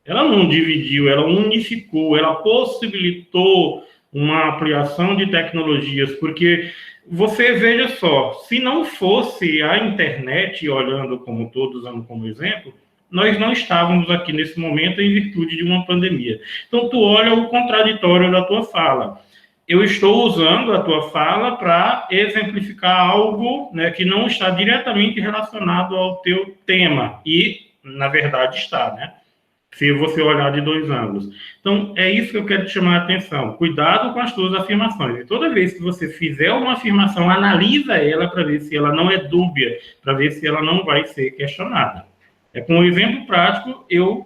Speaker 4: Ela não dividiu, ela unificou, ela possibilitou uma ampliação de tecnologias, porque você veja só, se não fosse a internet, olhando como todos, usando como exemplo, nós não estávamos aqui nesse momento em virtude de uma pandemia. Então, tu olha o contraditório da tua fala. Eu estou usando a tua fala para exemplificar algo, né, que não está diretamente relacionado ao teu tema, e, na verdade, está, né? Se você olhar de dois ângulos. Então, é isso que eu quero te chamar a atenção. Cuidado com as tuas afirmações. E toda vez que você fizer uma afirmação, analisa ela para ver se ela não é dúbia, para ver se ela não vai ser questionada. Com um exemplo prático, eu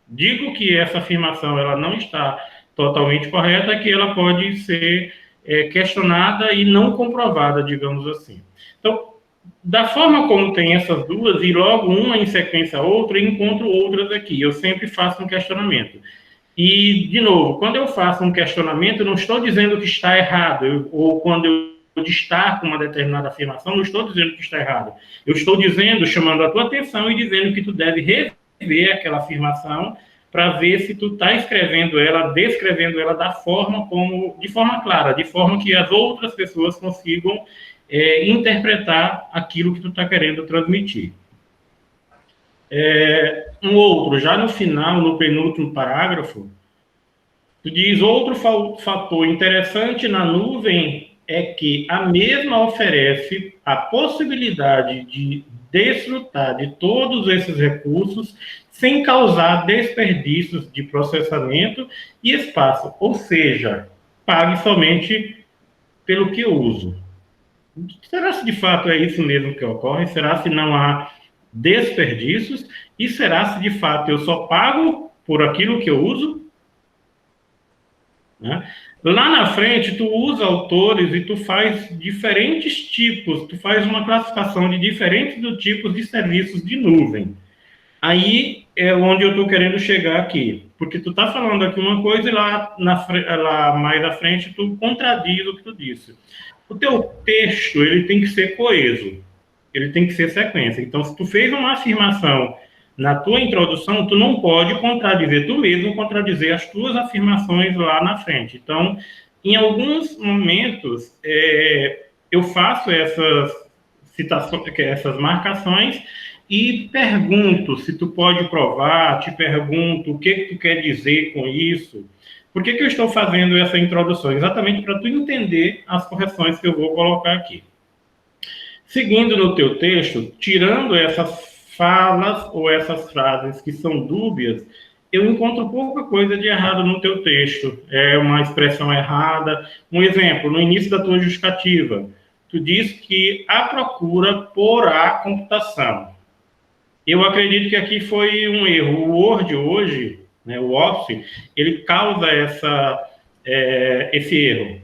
Speaker 4: digo que essa afirmação ela não está totalmente correta, que ela pode ser questionada e não comprovada, digamos assim. Então, da forma como tem essas duas, e logo uma em sequência a outra, eu encontro outras aqui. Eu sempre faço um questionamento. E, de novo, quando eu faço um questionamento, eu não estou dizendo que está errado, ou quando eu destaco uma determinada afirmação, não estou dizendo que está errado. Eu estou dizendo, chamando a tua atenção e dizendo que tu deve rever aquela afirmação para ver se tu está escrevendo ela, descrevendo ela de forma clara, de forma que as outras pessoas consigam interpretar aquilo que tu está querendo transmitir. Um outro, já no final, no penúltimo parágrafo, tu diz, outro fator interessante na nuvem é que a mesma oferece a possibilidade de desfrutar de todos esses recursos sem causar desperdícios de processamento e espaço, ou seja, pague somente pelo que uso. Será se de fato é isso mesmo que ocorre? Será se não há desperdícios? E será se de fato eu só pago por aquilo que eu uso? Né? Lá na frente, tu usa autores e tu faz diferentes tipos, tu faz uma classificação de diferentes tipos de serviços de nuvem. Aí é onde eu estou querendo chegar aqui. Porque tu está falando aqui uma coisa e lá mais à frente tu contradiz o que tu disse. O teu texto, ele tem que ser coeso, ele tem que ser sequência. Então, se tu fez uma afirmação na tua introdução, tu não pode contradizer tu mesmo, contradizer as tuas afirmações lá na frente. Então, em alguns momentos, eu faço essas citações, essas marcações e pergunto se tu pode provar, te pergunto o que tu quer dizer com isso. Por que eu estou fazendo essa introdução? Exatamente para tu entender as correções que eu vou colocar aqui. Seguindo no teu texto, tirando essas falas ou essas frases que são dúbias, eu encontro pouca coisa de errado no teu texto. É uma expressão errada. Um exemplo, no início da tua justificativa, tu diz que a procura por a computação. Eu acredito que aqui foi um erro. O Word hoje, né, o Office, ele causa esse erro.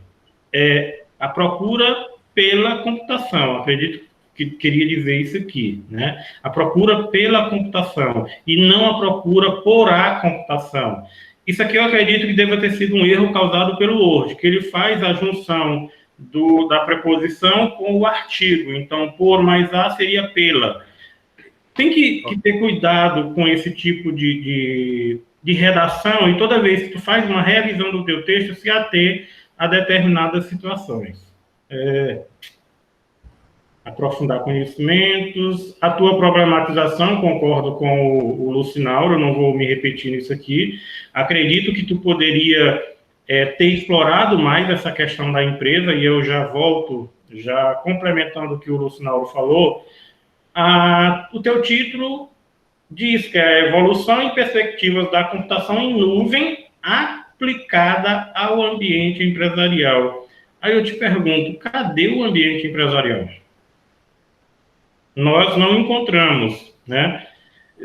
Speaker 4: A procura pela computação, acredito que queria dizer isso aqui, né? A procura pela computação e não a procura por a computação. Isso aqui eu acredito que deva ter sido um erro causado pelo Word, que ele faz a junção da preposição com o artigo. Então, por mais a seria pela. Tem que ter cuidado com esse tipo de redação e toda vez que tu faz uma revisão do teu texto, se ater a determinadas situações. Aprofundar conhecimentos. A tua problematização, concordo com o Lucinauro, não vou me repetir nisso aqui. Acredito que tu poderia ter explorado mais essa questão da empresa, e eu já volto, já complementando o que o Lucinauro falou. O teu título diz que é a evolução em perspectivas da computação em nuvem aplicada ao ambiente empresarial. Aí eu te pergunto, cadê o ambiente empresarial? Nós não encontramos, né?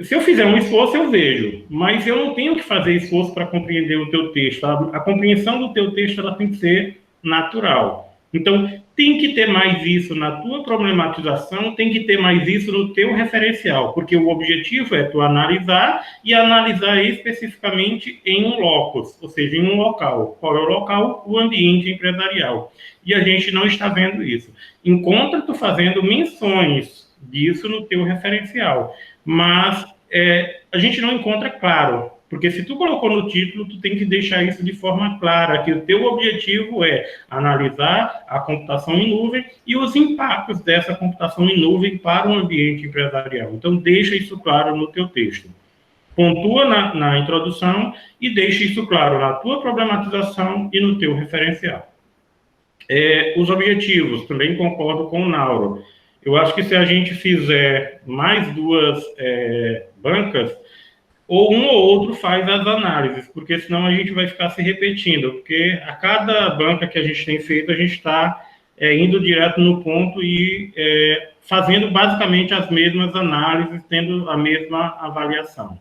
Speaker 4: Se eu fizer um esforço, eu vejo, mas eu não tenho que fazer esforço para compreender o teu texto. A compreensão do teu texto ela tem que ser natural. Então, tem que ter mais isso na tua problematização, tem que ter mais isso no teu referencial, porque o objetivo é tu analisar e analisar especificamente em um locus, ou seja, em um local. Qual é o local? O ambiente empresarial. E a gente não está vendo isso. Encontra tu fazendo menções disso no teu referencial. Mas a gente não encontra claro, porque se tu colocou no título, tu tem que deixar isso de forma clara, que o teu objetivo é analisar a computação em nuvem e os impactos dessa computação em nuvem para o ambiente empresarial. Então, deixa isso claro no teu texto. Pontua na introdução e deixa isso claro na tua problematização e no teu referencial. Os objetivos, também concordo com o Nauro. Eu acho que se a gente fizer mais duas bancas, ou um ou outro faz as análises, porque senão a gente vai ficar se repetindo, porque a cada banca que a gente tem feito, a gente está indo direto no ponto e fazendo basicamente as mesmas análises, tendo a mesma avaliação.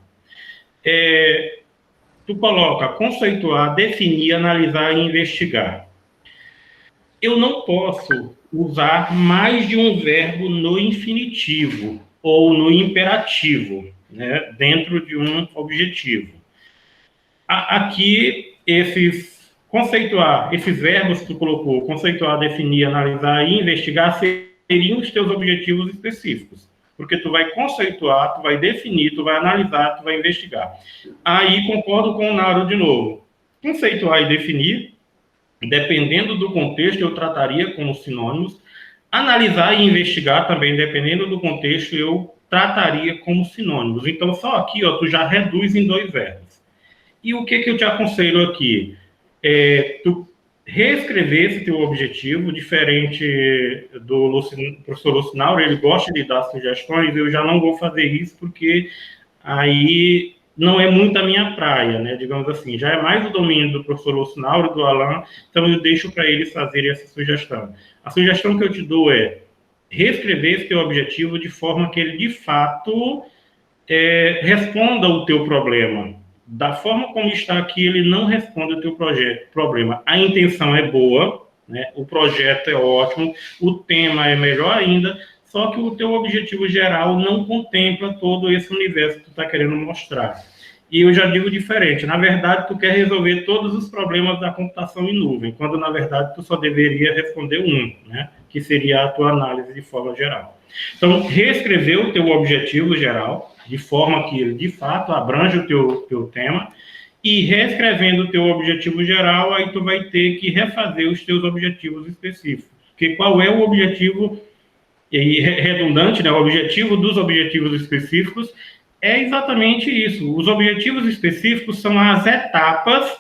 Speaker 4: Tu coloca conceituar, definir, analisar e investigar. Eu não posso usar mais de um verbo no infinitivo ou no imperativo, né, dentro de um objetivo. Aqui, esses verbos que tu colocou, conceituar, definir, analisar e investigar, seriam os teus objetivos específicos. Porque tu vai conceituar, tu vai definir, tu vai analisar, tu vai investigar. Aí, concordo com o Nauro de novo. Conceituar e definir, dependendo do contexto, eu trataria como sinônimos. Analisar e investigar também, dependendo do contexto, eu trataria como sinônimos. Então, só aqui, ó, tu já reduz em 2 verbos. E o que eu te aconselho aqui? Tu reescrever esse teu objetivo, diferente do professor Lucinauro, ele gosta de dar sugestões, eu já não vou fazer isso, porque aí não é muito a minha praia, né? Digamos assim, já é mais o domínio do professor Lucinauro, do Alan, então eu deixo para eles fazerem essa sugestão. A sugestão que eu te dou é reescrever esse teu objetivo de forma que ele, de fato, responda o teu problema. Da forma como está aqui, ele não responde o teu problema. A intenção é boa, né? O projeto é ótimo, o tema é melhor ainda, só que o teu objetivo geral não contempla todo esse universo que tu está querendo mostrar. E eu já digo diferente, na verdade, tu quer resolver todos os problemas da computação em nuvem, quando, na verdade, tu só deveria responder um, né? Que seria a tua análise de forma geral. Então, reescrever o teu objetivo geral, de forma que ele, de fato, abrange o teu tema, e reescrevendo o teu objetivo geral, aí tu vai ter que refazer os teus objetivos específicos. Porque qual é o objetivo, e redundante, né? O objetivo dos objetivos específicos é exatamente isso. Os objetivos específicos são as etapas,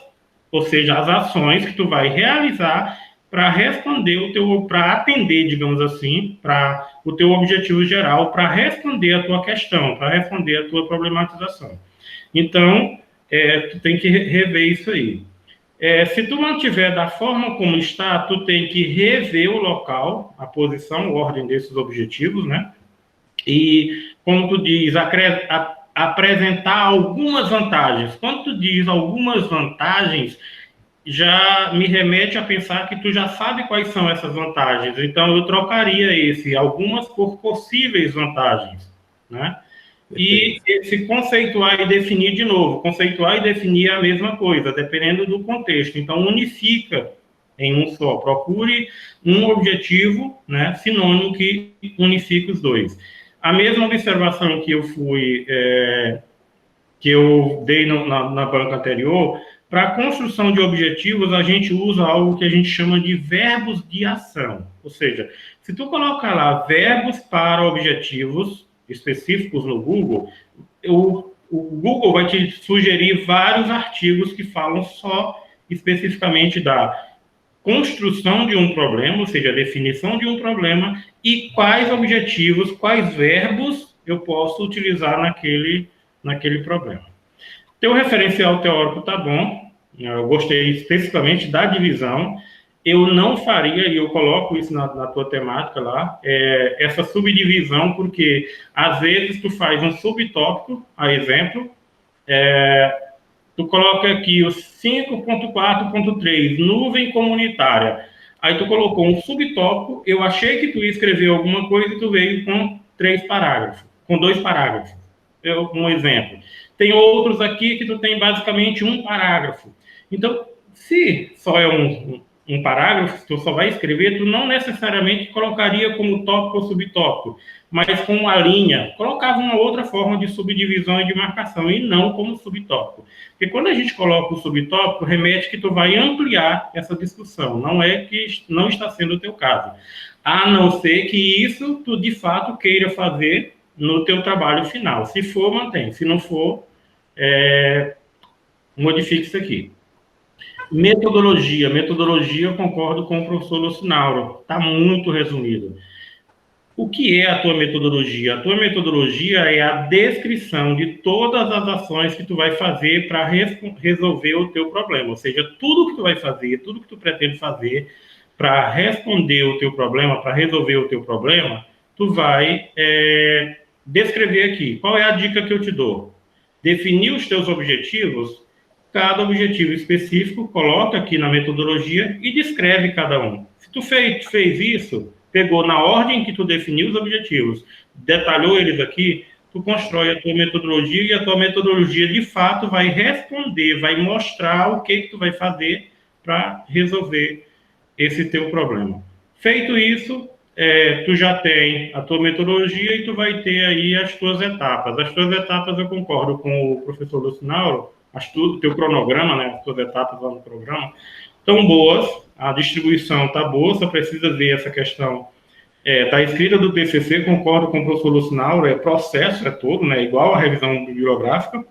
Speaker 4: ou seja, as ações que tu vai realizar para responder para atender, digamos assim, para o teu objetivo geral, para responder a tua questão, para responder a tua problematização. Então, tu tem que rever isso aí. Se tu mantiver da forma como está, tu tem que rever o local, a posição, a ordem desses objetivos, né? E, como tu diz, apresentar algumas vantagens. Quando tu diz algumas vantagens, já me remete a pensar que tu já sabe quais são essas vantagens. Então, eu trocaria algumas por possíveis vantagens, né? E esse conceituar e definir de novo. Conceituar e definir é a mesma coisa, dependendo do contexto. Então, unifica em um só. Procure um objetivo, né, sinônimo que unifique os dois. A mesma observação que eu dei na banca anterior, para a construção de objetivos, a gente usa algo que a gente chama de verbos de ação. Ou seja, se tu colocar lá verbos para objetivos específicos no Google, o Google vai te sugerir vários artigos que falam só especificamente da construção de um problema, ou seja, a definição de um problema, e quais objetivos, quais verbos eu posso utilizar naquele naquele problema. Teu referencial teórico tá bom, eu gostei especificamente da divisão. Eu não faria, e eu coloco isso na tua temática lá, essa subdivisão, porque às vezes tu faz um subtópico, a exemplo, tu coloca aqui o 5.4.3, nuvem comunitária. Aí tu colocou um subtópico, eu achei que tu ia escrever alguma coisa e tu veio com 3 parágrafos, com 2 parágrafos. Um exemplo. Tem outros aqui que tu tem basicamente um parágrafo. Então, se só é um parágrafo, tu só vai escrever, tu não necessariamente colocaria como tópico ou subtópico, mas com uma linha, colocava uma outra forma de subdivisão e de marcação, e não como subtópico. Porque quando a gente coloca o subtópico, remete que tu vai ampliar essa discussão, não é que não está sendo o teu caso. A não ser que isso tu, de fato, queira fazer no teu trabalho final. Se for, mantém. Se não for, modifique isso aqui. Metodologia, eu concordo com o professor Lucinauro, está muito resumido. O que é a tua metodologia? A tua metodologia é a descrição de todas as ações que tu vai fazer para resolver o teu problema, ou seja, tudo que tu vai fazer, tudo que tu pretende fazer para responder o teu problema, para resolver o teu problema, tu vai descrever aqui. Qual é a dica que eu te dou? Definir os teus objetivos. Cada objetivo específico, coloca aqui na metodologia e descreve cada um. Se tu fez isso, pegou na ordem que tu definiu os objetivos, detalhou eles aqui, tu constrói a tua metodologia e a tua metodologia, de fato, vai responder, vai mostrar o que tu vai fazer para resolver esse teu problema. Feito isso, tu já tem a tua metodologia e tu vai ter aí as tuas etapas. As tuas etapas, eu concordo com o professor Lucinauro, o teu cronograma, né, as tuas etapas lá no programa, estão boas, a distribuição está boa, só precisa ver essa questão da escrita do TCC, concordo com o professor Lucinauro, processo, todo, né, igual a revisão bibliográfica,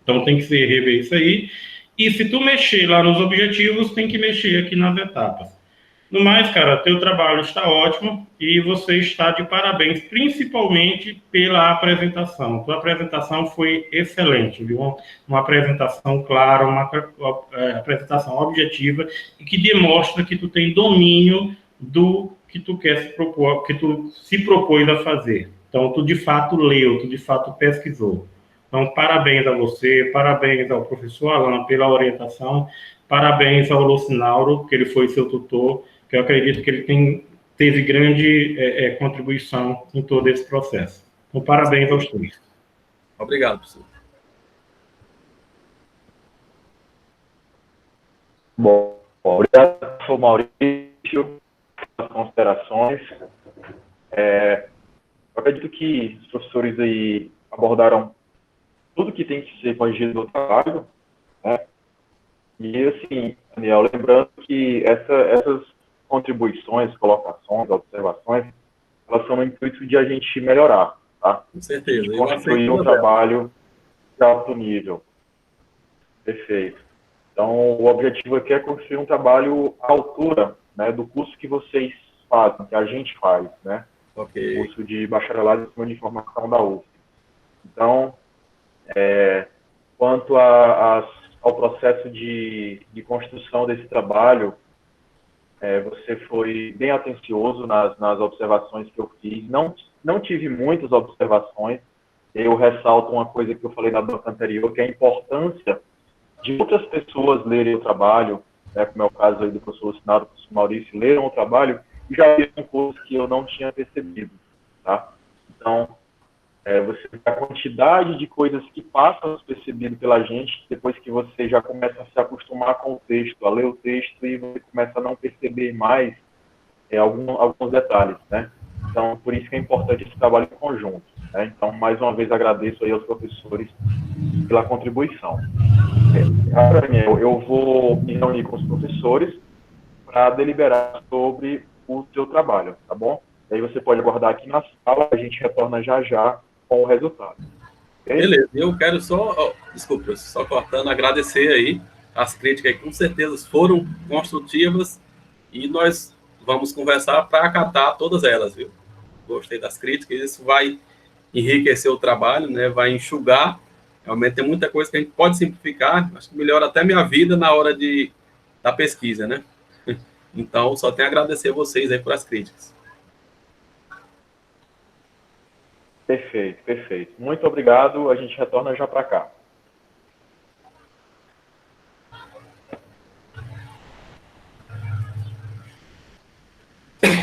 Speaker 4: então tem que se rever isso aí, e se tu mexer lá nos objetivos, tem que mexer aqui nas etapas. No mais, cara, teu trabalho está ótimo e você está de parabéns, principalmente pela apresentação. Tua apresentação foi excelente, viu? Uma apresentação clara, uma apresentação objetiva e que demonstra que tu tem domínio do que tu quer se propor, que tu se propôs a fazer. Então, tu de fato leu, tu de fato pesquisou. Então, parabéns a você, parabéns ao professor Alan pela orientação, parabéns ao Lucinauro, que ele foi seu tutor, que eu acredito que ele teve grande contribuição em todo esse processo. Então, parabéns aos três.
Speaker 2: Obrigado, professor.
Speaker 1: Bom, obrigado, professor Maurício, pelas considerações. Eu acredito que os professores aí abordaram tudo que tem que ser corrigido no trabalho, né? E, assim, Daniel, lembrando que essas contribuições, colocações, observações, elas são no intuito de a gente melhorar, tá?
Speaker 2: Com certeza.
Speaker 1: De construir um trabalho de alto nível. Perfeito. Então, o objetivo aqui é construir um trabalho à altura, né, do curso que vocês fazem, que a gente faz, né?
Speaker 2: Ok.
Speaker 1: O curso de bacharelado em Sistema de Informação da UF. Então, quanto ao processo de construção desse trabalho, você foi bem atencioso nas observações que eu fiz. Não tive muitas observações. Eu ressalto uma coisa que eu falei na banca anterior, que é a importância de outras pessoas lerem o trabalho, né, como é o caso aí do professor Lucinauro, do professor Maurício, leram o trabalho e já viram coisas que eu não tinha percebido, tá? Então, você vê a quantidade de coisas que passam despercebido pela gente depois que você já começa a se acostumar com o texto, a ler o texto e você começa a não perceber mais alguns detalhes, né? Então, por isso que é importante esse trabalho em conjunto, né? Então, mais uma vez, agradeço aí aos professores pela contribuição. Agora, Daniel, eu vou me reunir com os professores para deliberar sobre o seu trabalho, tá bom? E aí você pode aguardar aqui na sala, a gente retorna já com o resultado. Okay?
Speaker 2: Beleza, eu quero desculpa, só cortando, agradecer aí as críticas, que com certeza foram construtivas e nós vamos conversar para acatar todas elas, viu? Gostei das críticas, isso vai enriquecer o trabalho, né? Vai enxugar. Realmente tem muita coisa que a gente pode simplificar. Acho que melhora até minha vida na hora da pesquisa, né? Então, só tenho a agradecer a vocês aí por as críticas.
Speaker 1: Perfeito, perfeito. Muito obrigado. A gente retorna já para cá.